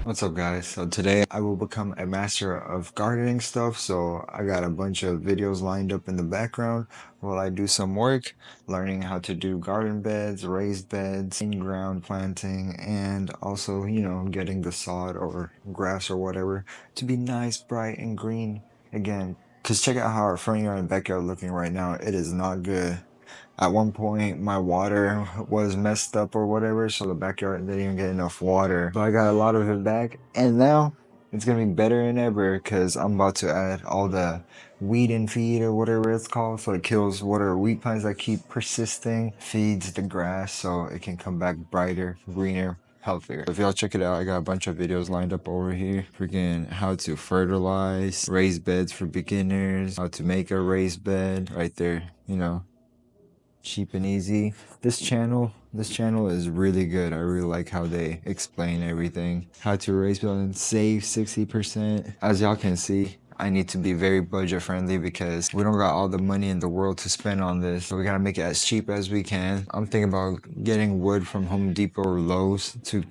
What's up, guys? So today I will become a master of gardening stuff. So I got a bunch of videos lined up in the background while I do some work, learning how to do garden beds, raised beds, in-ground planting, and also, getting the sod or grass or whatever to be nice, bright, and green again. Because check out how our front yard and backyard looking right now. It is not good. At one point, my water was messed up or whatever, so the backyard didn't even get enough water. But I got a lot of it back, and now it's gonna be better than ever because I'm about to add all the weed and feed or whatever it's called, so it kills whatever weed plants that keep persisting, feeds the grass so it can come back brighter, greener, healthier. If y'all check it out, I got a bunch of videos lined up over here. Freaking how to fertilize, raised beds for beginners, how to make a raised bed right there, cheap and easy. This channel is really good. I really like how they explain everything. How to raise and save 60%. As y'all can see, I need to be very budget friendly because we don't got all the money in the world to spend on this. So we gotta make it as cheap as we can. I'm thinking about getting wood from Home Depot or Lowe's to,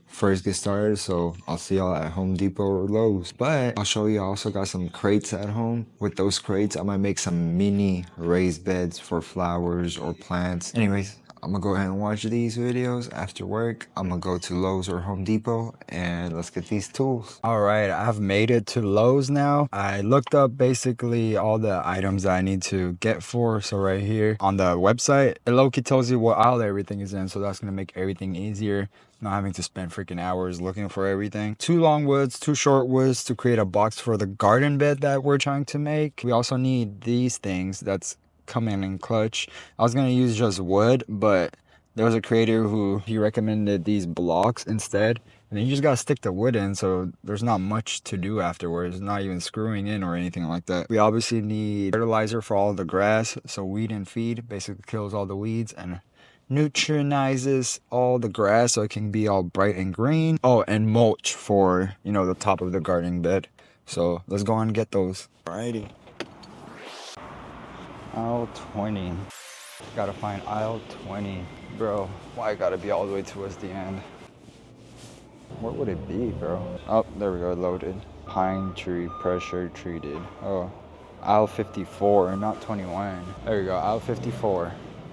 first get started. So I'll see y'all at Home Depot or Lowe's. But I'll show you I also got some crates at home. With those crates, I might make some mini raised beds for flowers or plants. Anyways, I'm gonna go ahead and watch these videos after work. I'm gonna go to Lowe's or Home Depot and let's get these tools. All right, I've made it to Lowe's now. I looked up basically all the items that I need to get for. So right here on the website, it low-key tells you what aisle everything is in. So that's gonna make everything easier. Not having to spend freaking hours looking for everything. 2 long woods, 2 short woods to create a box for the garden bed that we're trying to make. We also need these things that's coming in clutch. I was gonna use just wood, but there was a creator who he recommended these blocks instead, and then you just gotta stick the wood in, so there's not much to do afterwards, not even screwing in or anything like that. We obviously need fertilizer for all the grass, so weed and feed basically kills all the weeds and nutrientizes all the grass so it can be all bright and green. Oh, and mulch for the top of the gardening bed. So let's go on and get those. Alrighty. Aisle 20. Gotta find aisle 20. Bro, why I gotta be all the way towards the end? What would it be, bro? Oh, there we go, loaded. Pine tree, pressure treated. Oh, aisle 54, not 21. There we go, aisle 54.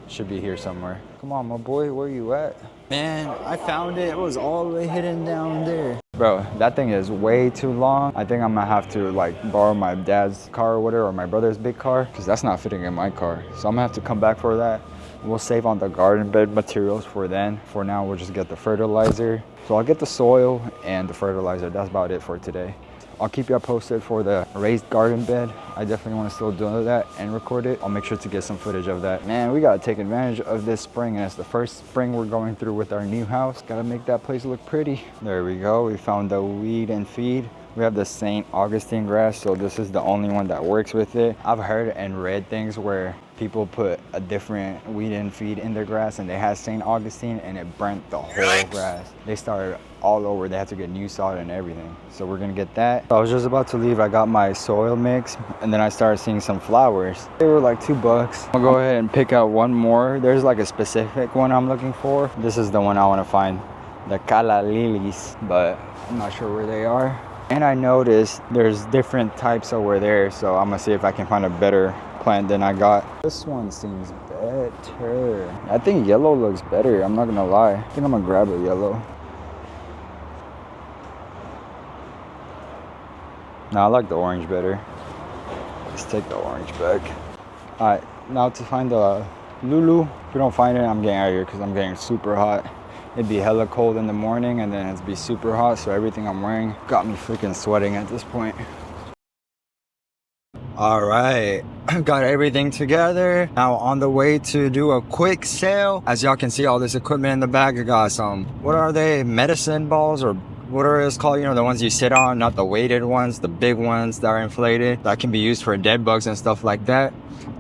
Should be here somewhere. Come on, my boy, where you at? Man, I found it. It was all the way hidden down there. Bro, that thing is way too long. I think I'm gonna have to borrow my dad's car or whatever, or my brother's big car, because that's not fitting in my car. So I'm gonna have to come back for that. We'll save on the garden bed materials for then. For now, we'll just get the fertilizer. So I'll get the soil and the fertilizer. That's about it for today. I'll keep you posted for the raised garden bed. I definitely want to still do that and record it. I'll make sure to get some footage of that. Man, we gotta take advantage of this spring, and it's the first spring we're going through with our new house. Gotta make that place look pretty. There we go, we found the weed and feed. We have the St. Augustine grass, so this is the only one that works with it. I've heard and read things where people put a different weed and feed in their grass and they had St. Augustine and it burnt the whole grass. They started all over, they had to get new sod and everything. So we're gonna get that. I was just about to leave, I got my soil mix, and then I started seeing some flowers. They were like $2. I'll go ahead and pick out one more. There's like a specific one I'm looking for. This is the one I wanna find, the calla lilies, but I'm not sure where they are. And I noticed there's different types over there, so I'm gonna see if I can find a better plant than I got. This one seems better. I think yellow looks better, I'm not gonna lie. I think I'm gonna grab a yellow. No, I like the orange better. Let's take the orange back. Alright, now to find the Lulu. If we don't find it, I'm getting out of here because I'm getting super hot. It'd be hella cold in the morning and then it'd be super hot, so everything I'm wearing got me freaking sweating at this point. All right, got everything together. Now on the way to do a quick sale. As y'all can see, all this equipment in the back. I got some, what are they, medicine balls or whatever it's called, the ones you sit on, not the weighted ones, the big ones that are inflated, that can be used for dead bugs and stuff like that.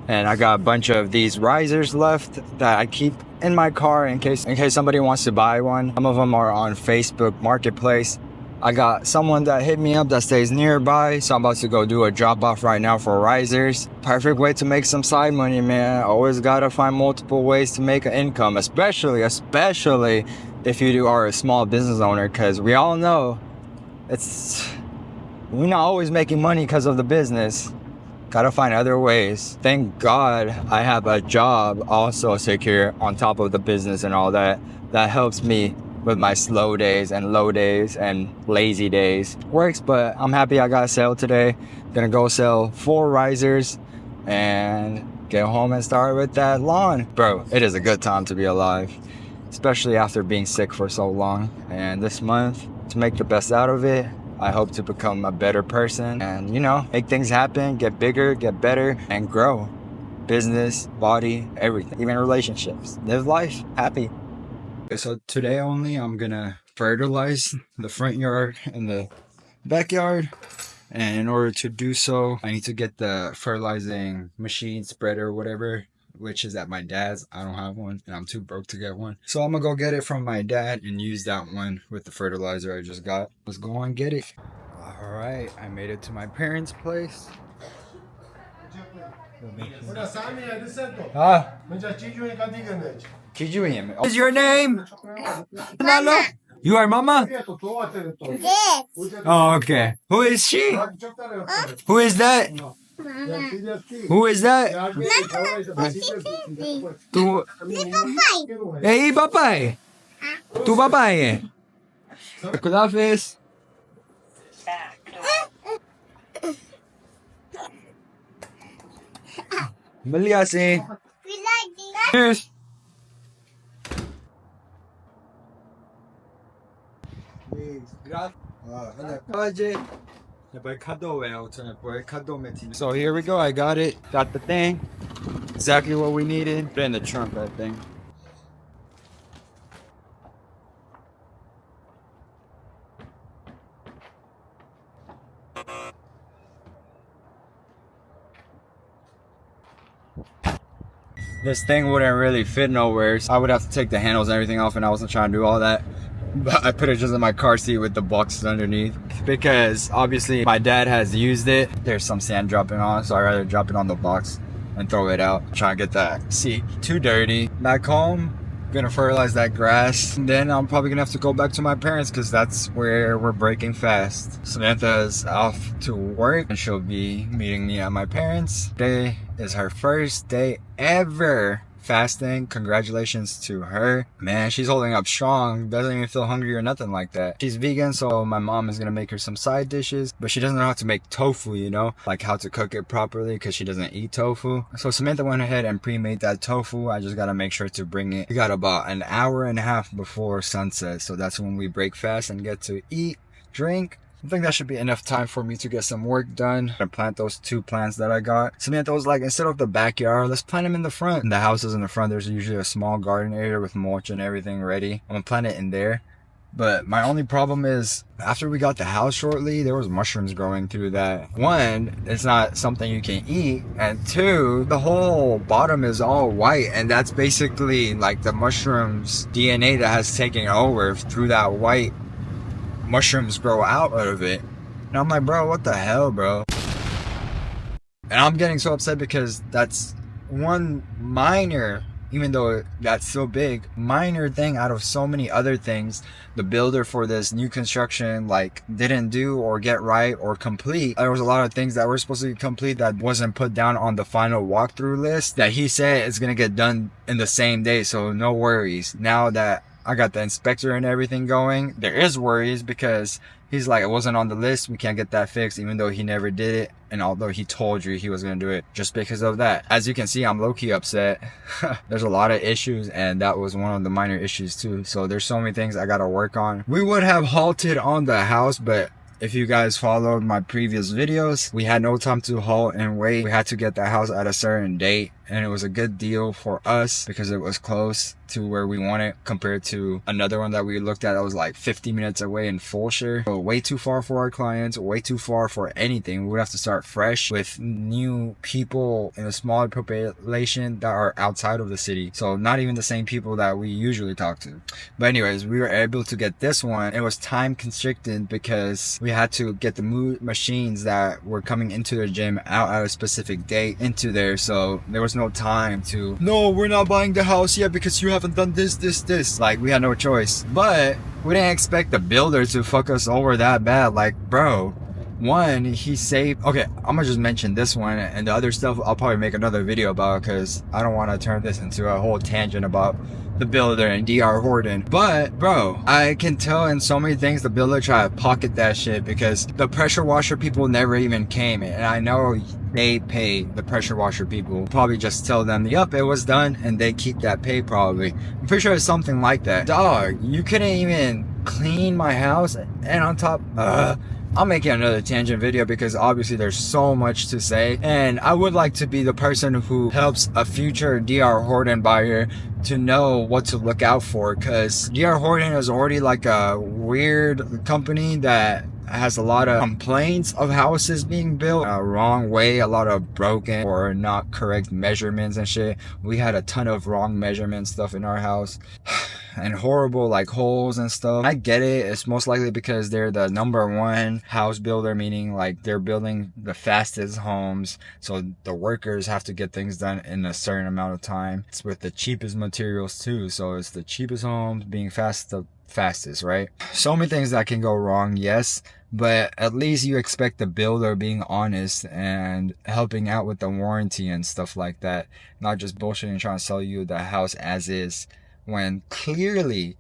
And I got a bunch of these risers left that I keep in my car in case somebody wants to buy one. Some of them are on Facebook Marketplace. I got someone that hit me up that stays nearby, so I'm about to go do a drop off right now for risers. Perfect way to make some side money, man. Always gotta find multiple ways to make an income, especially if you are a small business owner, because we all know we're not always making money because of the business. Gotta find other ways. Thank God I have a job also secure on top of the business and all that. That helps me with my slow days and low days and lazy days. Works, but I'm happy I got a sale today. Gonna go sell 4 risers and get home and start with that lawn. Bro, it is a good time to be alive, especially after being sick for so long. And this month, to make the best out of it, I hope to become a better person and, you know, make things happen, get bigger, get better, and grow. Business, body, everything, even relationships. Live life happy. So today only, I'm gonna fertilize the front yard and the backyard. And in order to do so, I need to get the fertilizing machine, spreader, whatever, which is at my dad's. I don't have one and I'm too broke to get one. So I'm gonna go get it from my dad and use that one with the fertilizer I just got. Let's go and get it. All right, I made it to my parents' place. Ah, Kijuim. What is your name? Nalo? You are Mama? Yes. Oh, okay. Who is she? Who is that? Who is that? Tu, eh, papai. Tu papai. Kudafis. Maliasi. Yes. So here we go. I got it. Got the thing. Exactly what we needed. Put it in the trunk, I think. This thing wouldn't really fit nowhere. So I would have to take the handles and everything off, and I wasn't trying to do all that. But I put it just in my car seat with the boxes underneath because obviously my dad has used it. There's some sand dropping on, so I'd rather drop it on the box and throw it out. Try and get that seat too dirty. Back home, gonna fertilize that grass. And then I'm probably gonna have to go back to my parents because that's where we're breaking fast. Samantha's off to work and she'll be meeting me at my parents. Today is her first day ever fasting. Congratulations to her. Man, she's holding up strong. Doesn't even feel hungry or nothing like that. She's vegan, so my mom is gonna make her some side dishes, but she doesn't know how to make tofu, you know, like how to cook it properly because she doesn't eat tofu. So Samantha went ahead and pre-made that tofu. I just gotta make sure to bring it. We got about an hour and a half before sunset, so that's when we break fast and get to eat, drink. I think that should be enough time for me to get some work done and plant those 2 plants that I got. Samantha was like, instead of the backyard, let's plant them in the front. And the house is in the front. There's usually a small garden area with mulch and everything ready. I'm gonna plant it in there. But my only problem is after we got the house shortly, there was mushrooms growing through that. 1, it's not something you can eat. And 2, the whole bottom is all white. And that's basically like the mushroom's DNA that has taken over through that white. Mushrooms grow out of it. And I'm like, bro, what the hell, bro? And I'm getting so upset because that's one minor, even though that's so big, minor thing out of so many other things the builder for this new construction like didn't do or get right or complete. There was a lot of things that were supposed to be complete that wasn't put down on the final walkthrough list that he said is gonna get done in the same day. So no worries. Now that I got the inspector and everything going, there is worries because he's like, it wasn't on the list, we can't get that fixed, even though he never did it. And although he told you he was gonna do it, just because of that. As you can see, I'm low-key upset. There's a lot of issues, and that was one of the minor issues too. So there's so many things I gotta work on. We would have halted on the house, but if you guys followed my previous videos, we had no time to halt and wait. We had to get the house at a certain date, and it was a good deal for us because it was close to where we want it compared to another one that we looked at that was like 50 minutes away in Fulshire. So way too far for our clients, way too far for anything. We would have to start fresh with new people in a smaller population that are outside of the city. So not even the same people that we usually talk to. But anyways, we were able to get this one. It was time constricted because we had to get the machines that were coming into the gym out at a specific date into there. So there was no no time to, no, we're not buying the house yet because you haven't done this. Like, we had no choice. But we didn't expect the builder to fuck us over that bad. Like, bro, one, he saved, okay, I'm gonna just mention this one, and the other stuff I'll probably make another video about, because I don't want to turn this into a whole tangent about the builder and DR Horton. But bro, I can tell in so many things the builder tried to pocket that shit, because the pressure washer people never even came, and I know they pay the pressure washer people. Probably just tell them, yup, it was done, and they keep that pay probably. I'm pretty sure it's something like that. Dog, you couldn't even clean my house, and on top, I'll make another tangent video because obviously there's so much to say, and I would like to be the person who helps a future DR Horton buyer to know what to look out for, because DR Horton is already like a weird company that has a lot of complaints of houses being built wrong way, a lot of broken or not correct measurements and shit. We had a ton of wrong measurement stuff in our house and horrible like holes and stuff. I get it, it's most likely because they're the #1 house builder, meaning like they're building the fastest homes, so the workers have to get things done in a certain amount of time. It's with the cheapest materials too, so it's the cheapest homes being the fastest, right? So many things that can go wrong, yes, but at least you expect the builder being honest and helping out with the warranty and stuff like that, not just bullshitting and trying to sell you the house as is, when clearly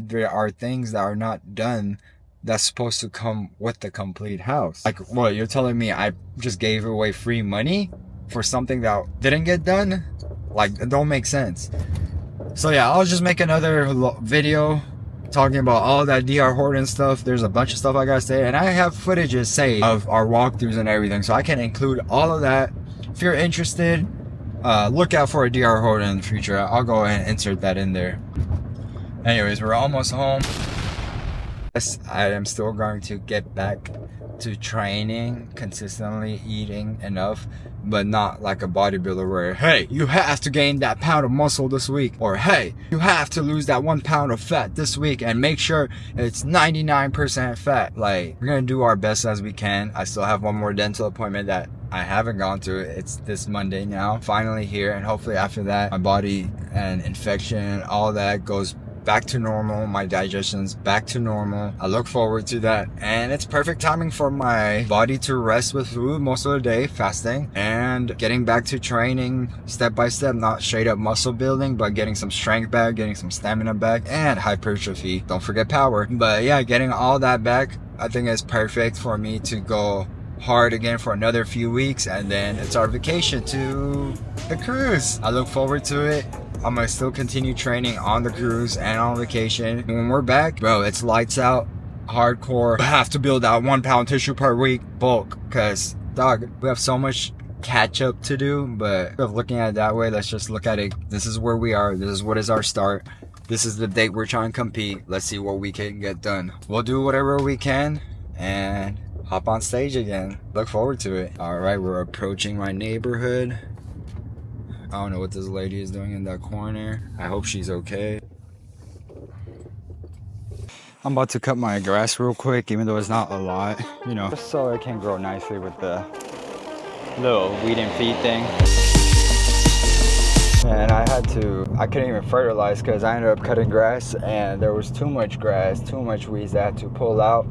there are things that are not done that's supposed to come with the complete house. Like, what, you're telling me I just gave away free money for something that didn't get done? Like, it don't make sense. So yeah, I'll just make another video talking about all that DR Horton stuff. There's a bunch of stuff I gotta say, and I have footages saved of our walkthroughs and everything, so I can include all of that. If you're interested, look out for a DR Horton in the future. I'll go ahead and insert that in there. Anyways, we're almost home. Yes, I am still going to get back to training, consistently eating enough, but not like a bodybuilder where, hey, you have to gain that pound of muscle this week, or hey, you have to lose that 1 pound of fat this week and make sure it's 99% fat. Like, we're gonna do our best as we can. I still have one more dental appointment that I haven't gone to. It's this Monday now, finally here, and hopefully after that my body and infection, all that goes back to normal, my digestion's back to normal. I look forward to that, and it's perfect timing for my body to rest with food most of the day, fasting, and getting back to training step by step, not straight up muscle building, but getting some strength back, getting some stamina back, and hypertrophy. Don't forget power. But yeah, getting all that back, I think is perfect for me to go hard again for another few weeks, and then it's our vacation to the cruise. I look forward to it. I'm gonna still continue training on the cruise and on vacation. When we're back, bro, it's lights out, hardcore. I have to build out 1 pound tissue per week bulk, because dog, we have so much catch up to do. But instead of looking at it that way, let's just look at it. This is where we are. This is what is our start. This is the date we're trying to compete. Let's see what we can get done. We'll do whatever we can and hop on stage again. Look forward to it. All right, we're approaching my neighborhood. I don't know what this lady is doing in that corner. I hope she's okay. I'm about to cut my grass real quick, even though it's not a lot, you know, just so it can grow nicely with the little weed and feed thing. And I couldn't even fertilize because I ended up cutting grass, and there was too much grass, too much weeds that I had to pull out.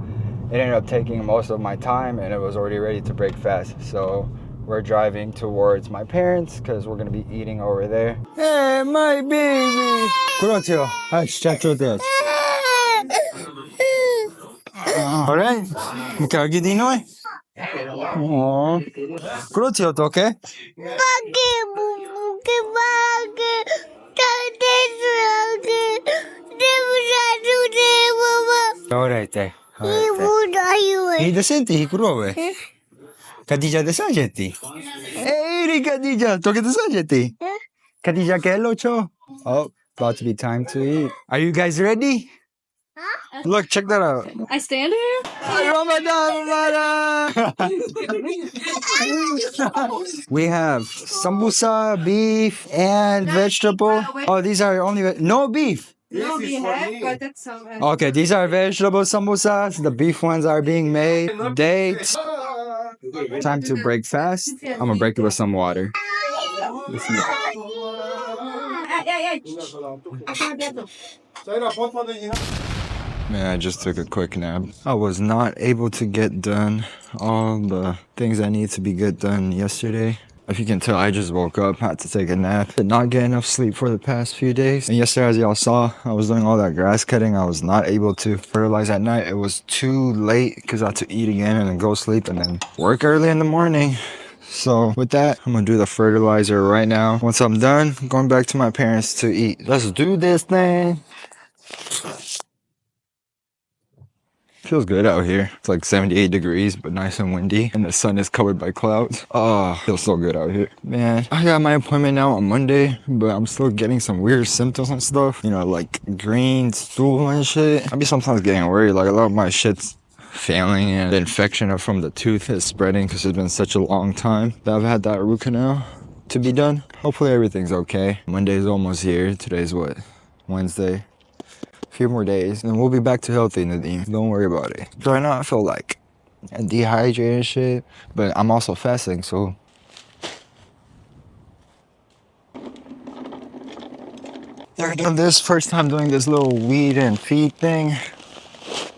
It ended up taking most of my time, and it was already ready to break fast. So we're driving towards my parents because we're gonna be eating over there. Hey, my baby! 그렇죠. 시작도 됐어. Alright? Kagi dinoy? Oh. 그렇지 어떡해? Alright. Ida senti kurove. Khadija de sajeti. Hey, Khadija, toke de sajeti. Khadija kello cho. Oh, about to be time to eat. Are you guys ready? Huh? Look, check that out. I stand here? We have sambusa, beef, and vegetable. Oh, these are only no beef. No, but that's so much. Okay, these are vegetable samosas. The beef ones are being made. Dates. Time to break fast. I'm gonna break it with some water. Man, I just took a quick nap. I was not able to get done all the things I need to be get done yesterday. If you can tell, I just woke up, had to take a nap, did not get enough sleep for the past few days. And yesterday, as y'all saw, I was doing all that grass cutting. I was not able to fertilize at night. It was too late because I had to eat again and then go sleep and then work early in the morning. So with that, I'm gonna do the fertilizer right now. Once I'm done, I'm going back to my parents to eat. Let's do this thing. Feels good out here. It's like 78 degrees, but nice and windy, and the sun is covered by clouds. Oh, feels so good out here. Man, I got my appointment now on Monday, but I'm still getting some weird symptoms and stuff. You know, like green stool and shit. I be sometimes getting worried, like a lot of my shit's failing and the infection from the tooth is spreading because it's been such a long time that I've had that root canal to be done. Hopefully everything's okay. Monday's almost here. Today's what? Wednesday. Few more days and we'll be back to healthy, Nadeem. Don't worry about it. Right now I feel like dehydrated and shit, but I'm also fasting, so they're doing this first time doing this little weed and feed thing.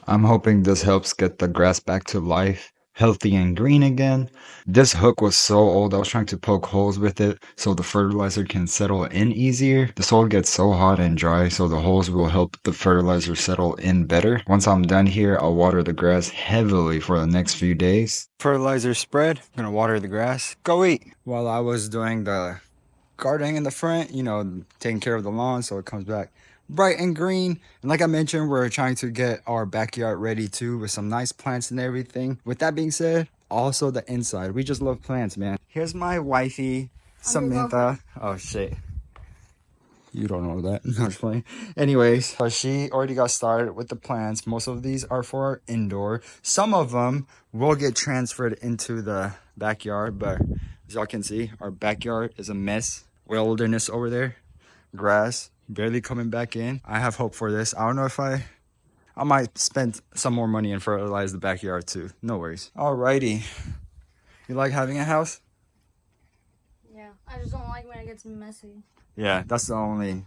I'm hoping this helps get the grass back to life, healthy and green again. This hook was so old, I was trying to poke holes with it so the fertilizer can settle in easier. The soil gets so hot and dry, so the holes will help the fertilizer settle in better. Once I'm done here, I'll water the grass heavily for the next few days. Fertilizer spread, I'm gonna water the grass. Go eat! While I was doing the gardening in the front, you know, taking care of the lawn so it comes back bright and green. And like I mentioned, we're trying to get our backyard ready too with some nice plants and everything. With that being said, also the inside. We just love plants, man. Here's my wifey, Samantha. Oh shit. You don't know that. I'm just playing. Anyways, she already got started with the plants. Most of these are for indoor. Some of them will get transferred into the backyard, but as y'all can see, our backyard is a mess. Wilderness over there. Grass barely coming back in. I have hope for this. I don't know if I might spend some more money and fertilize the backyard too. No worries. Alrighty. You like having a house? Yeah, I just don't like when it gets messy. Yeah, that's the only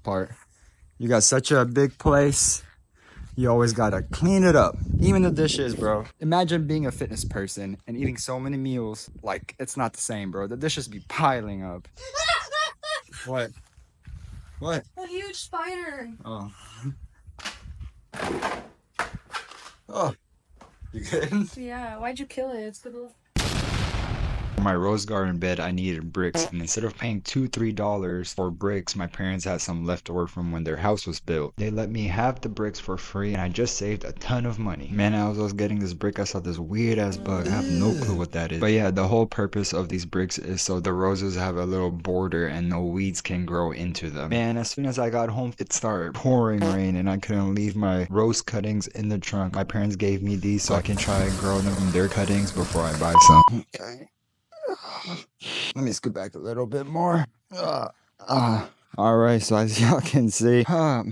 part. You got such a big place. You always gotta clean it up. Even the dishes, bro. Imagine being a fitness person and eating so many meals. Like, it's not the same, bro. The dishes be piling up. What? What? A huge spider. Oh. Oh. You good? Yeah, why'd you kill it? It's good. For my rose garden bed, I needed bricks, and instead of paying $2-3 for bricks, my parents had some leftover from when their house was built. They let me have the bricks for free, and I just saved a ton of money. Man, as I was getting this brick, I saw this weird ass bug. I have no clue what that is. But yeah, the whole purpose of these bricks is so the roses have a little border and no weeds can grow into them. Man, as soon as I got home, it started pouring rain, and I couldn't leave my rose cuttings in the trunk. My parents gave me these so I can try and grow them in their cuttings before I buy some. Okay. Let me scoot back a little bit more. All right, so as y'all can see, I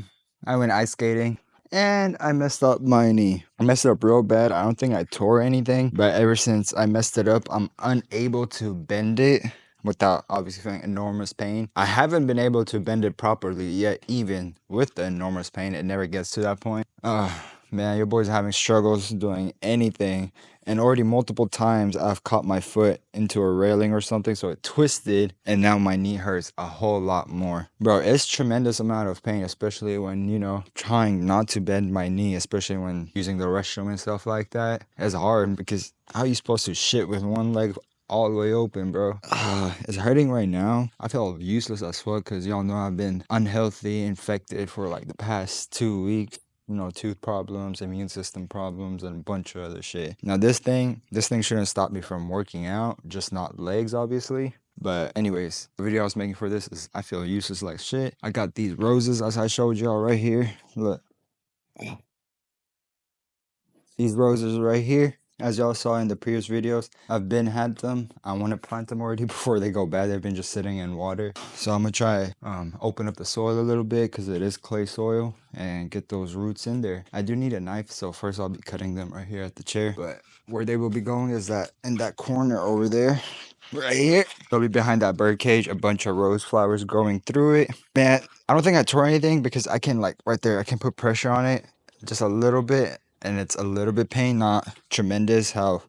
went ice skating and I messed up my knee. I messed it up real bad. I don't think I tore anything, but ever since I messed it up, I'm unable to bend it without obviously feeling enormous pain. I haven't been able to bend it properly yet, even with the enormous pain. It never gets to that point. Man, your boy's having struggles doing anything. And already multiple times I've caught my foot into a railing or something, so it twisted, and now my knee hurts a whole lot more. Bro, it's tremendous amount of pain, especially when, you know, trying not to bend my knee, especially when using the restroom and stuff like that. It's hard because how are you supposed to shit with one leg all the way open, bro? It's hurting right now. I feel useless as fuck because y'all know I've been unhealthy, infected for like the past 2 weeks. You know, tooth problems, immune system problems, and a bunch of other shit. Now this thing shouldn't stop me from working out, just not legs, obviously. But anyways, the video I was making for this is I feel useless like shit. I got these roses as I showed y'all right here. Look. These roses right here. As y'all saw in the previous videos, I've been had them. I want to plant them already before they go bad. They've been just sitting in water. So I'm gonna try open up the soil a little bit because it is clay soil and get those roots in there. I do need a knife, so first I'll be cutting them right here at the chair. But where they will be going is that in that corner over there. Right here. They'll be behind that bird cage, a bunch of rose flowers growing through it. Man, I don't think I tore anything because I can like right there, I can put pressure on it just a little bit and it's a little bit pain, not tremendous how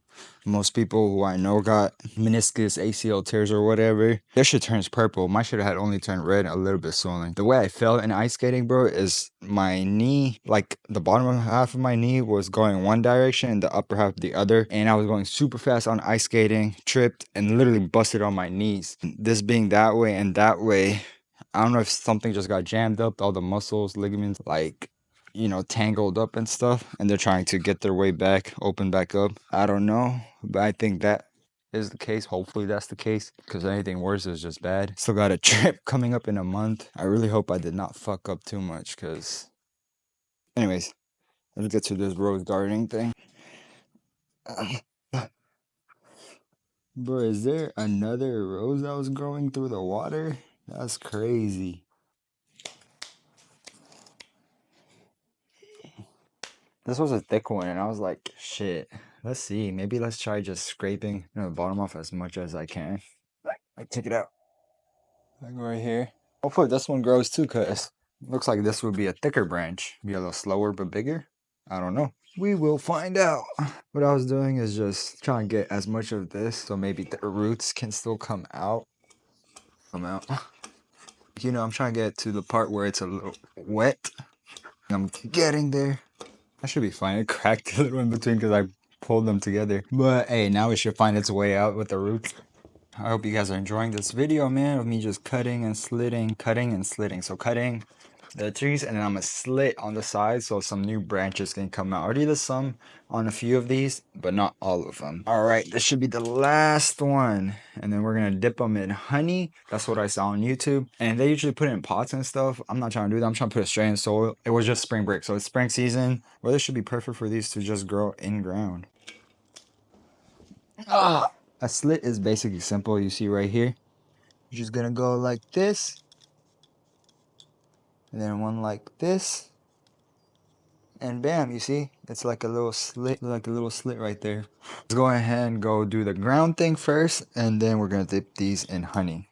most people who I know got meniscus, ACL tears or whatever. Their shit turns purple. My shit had only turned red, a little bit swollen. The way I felt in ice skating, bro, is my knee, like the bottom half of my knee was going one direction and the upper half the other. And I was going super fast on ice skating, tripped, and literally busted on my knees. This being that way and that way, I don't know if something just got jammed up, all the muscles, ligaments, like, you know, tangled up and stuff, and they're trying to get their way back, open back up. I don't know, but I think that is the case. Hopefully that's the case, because anything worse is just bad. Still got a trip coming up in a month. I really hope I did not fuck up too much, because anyways, let's get to this rose gardening thing. Bro, is there another rose that was growing through the water? That's crazy. This was a thick one, and I was like, shit, let's see. Maybe let's try just scraping the bottom off as much as I can. I take it out. I go right here. Hopefully this one grows too, because looks like this would be a thicker branch. Be a little slower but bigger. I don't know. We will find out. What I was doing is just trying to get as much of this so maybe the roots can still come out. You know, I'm trying to get to the part where it's a little wet. I'm getting there. I should be fine. It cracked a little in between because I pulled them together. But hey, now it should find its way out with the roots. I hope you guys are enjoying this video, man, of me just cutting and slitting, cutting and slitting. So cutting the trees, and then I'm gonna slit on the side so some new branches can come out. Already there's some on a few of these, but not all of them. All right, this should be the last one, and then we're gonna dip them in honey. That's what I saw on YouTube, and they usually put it in pots and stuff. I'm not trying to do that. I'm trying to put it straight in soil. It was just spring break, so it's spring season. Well, this should be perfect for these to just grow in ground. A slit is basically simple. You see right here, you're just gonna go like this, and then one like this, and bam, you see, it's like a little slit, right there. Let's go ahead and go do the ground thing first, and then we're gonna dip these in honey.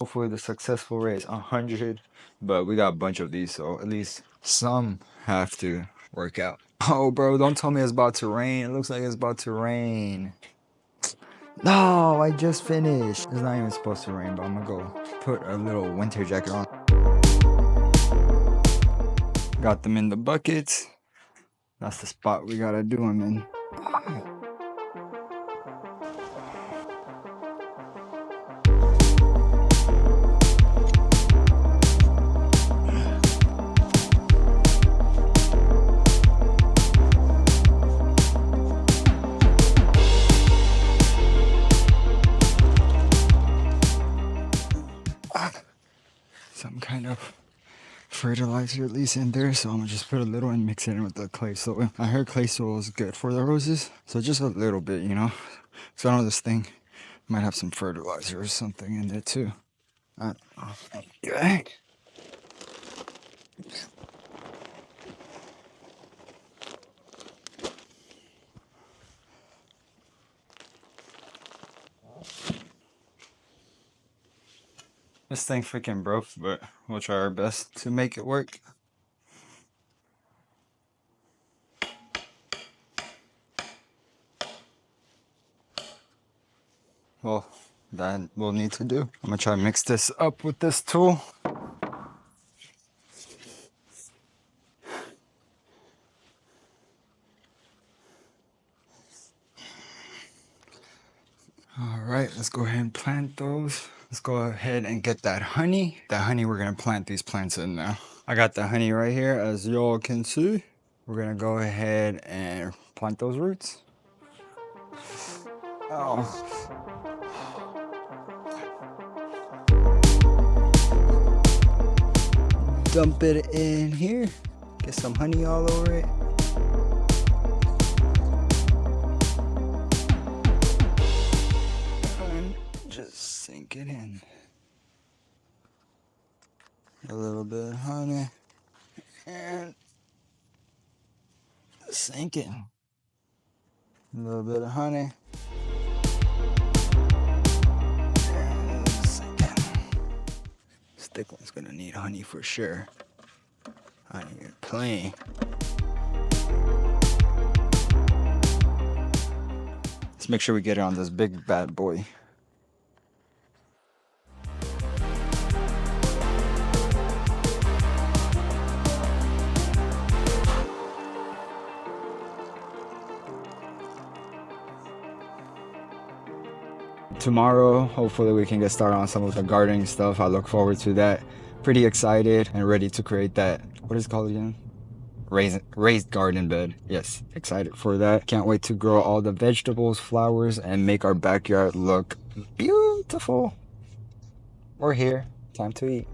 Hopefully the successful rate is 100, but we got a bunch of these, so at least some have to work out. Oh, bro, don't tell me it's about to rain. It looks like it's about to rain. No, I just finished. It's not even supposed to rain, but I'm gonna go put a little winter jacket on. Got them in the buckets. That's the spot we gotta do them in. Some kind of fertilizer at least in there, so I'm gonna just put a little and mix it in with the clay soil. I heard clay soil is good for the roses, so just a little bit, you know. So I know this thing might have some fertilizer or something in there too. I don't know. Okay. This thing freaking broke, but we'll try our best to make it work. Well, that we'll need to do. I'm gonna try to mix this up with this tool. All right, let's go ahead and plant those. Let's go ahead and get that honey. That honey, we're gonna plant these plants in now. I got the honey right here, as y'all can see. We're gonna go ahead and plant those roots. Oh. Dump it in here. Get some honey all over it. Just sink it in. A little bit of honey and sink it. A little bit of honey and sink it. This thick one's gonna need honey for sure. I ain't even playing. Let's make sure we get it on this big bad boy. Tomorrow, hopefully we can get started on some of the gardening stuff. I look forward to that. Pretty excited and ready to create that, what is it called again? Raised garden bed. Yes, excited for that. Can't wait to grow all the vegetables, flowers, and make our backyard look beautiful. We're here. Time to eat.